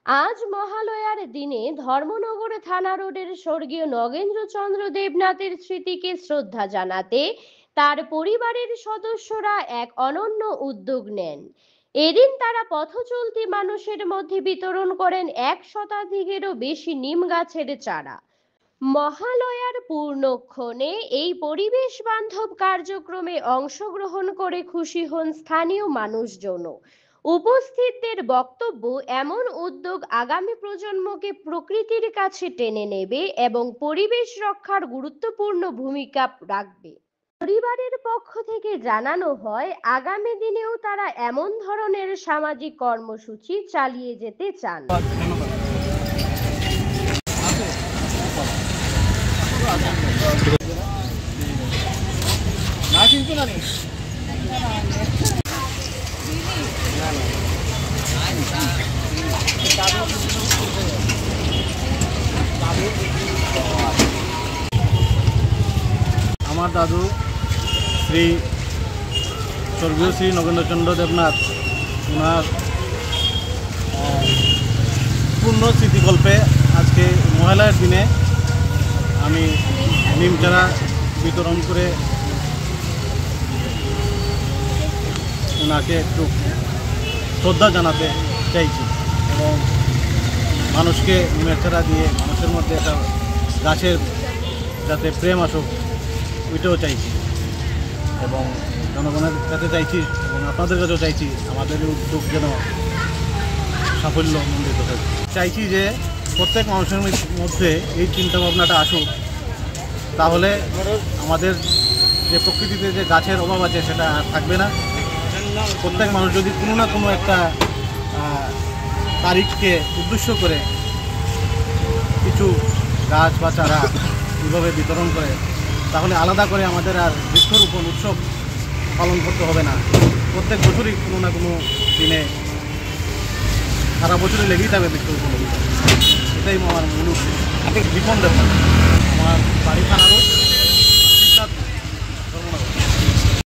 আজ মহালয়ার দিনে ধর্মনগর থানা রোডের স্বর্গীয় নগেন্দ্রচন্দ্র দেবনাথের স্মৃতিকে শ্রদ্ধা জানাতে তার পরিবারের সদস্যরা এক অনন্য উদ্যোগ নেন। এদিন তারা পথচলতি মানুষের মধ্যে বিতরণ করেন 1 শতাধিকেরও বেশি নিম গাছের চারা। মহালয়ার পূর্ণক্ষণে এই পরিবেশ বান্ধব কার্যক্রমে অংশগ্রহণ করে খুশি হন স্থানীয় মানুষজনও। উপস্থিতদের বক্তব্য, এমন উদ্যোগ আগামী প্রজন্মকে প্রকৃতির কাছে টেনে নেবে এবং পরিবেশ রক্ষার গুরুত্বপূর্ণ ভূমিকা রাখবে। পরিবারের পক্ষ থেকে জানানো হয়, আগামী দিনেও তারা এমন ধরনের সামাজিক কর্মসূচি চালিয়ে যেতে চান। আমার দাদু শ্রী স্বর্গীয় শ্রী নগেন্দ্রচন্দ্র দেবনাথ, ওনার পূর্ণ স্মৃতিকল্পে আজকে মহালয়ার দিনে আমি নিম চারা বিতরণ করে ওনাকে একটু শ্রদ্ধা জানাতে চাইছি এবং মানুষকে নিমের চারা দিয়ে মানুষের মধ্যে একটা গাছের যাতে প্রেম আসুক ওইটাও চাইছি এবং জনগণের কাছে চাইছি এবং আপনাদের কাছেও চাইছি আমাদের এই উদ্যোগ যেন সাফল্যমণ্ডিত হয়। চাইছি যে প্রত্যেক মানুষের মধ্যে এই চিন্তাভাবনাটা আসুক, তাহলে আমাদের যে প্রকৃতিতে যে গাছের অভাব আছে সেটা আর থাকবে না। প্রত্যেক মানুষ যদি কোনো না কোনো একটা তারিখকে উদ্দেশ্য করে কিছু গাছ বা চারা এইভাবে বিতরণ করে, তাহলে আলাদা করে আমাদের আর বৃক্ষরোপণ উৎসব পালন করতে হবে না। প্রত্যেক বছরই কোনো না কোনো দিনে সারা বছরই লেগেই থাকবে বৃক্ষরোপণ অভিযান। এটাই আমার মূল উদ্দেশ্য। বিপন দেব, আমার বাড়ি থানা রোড।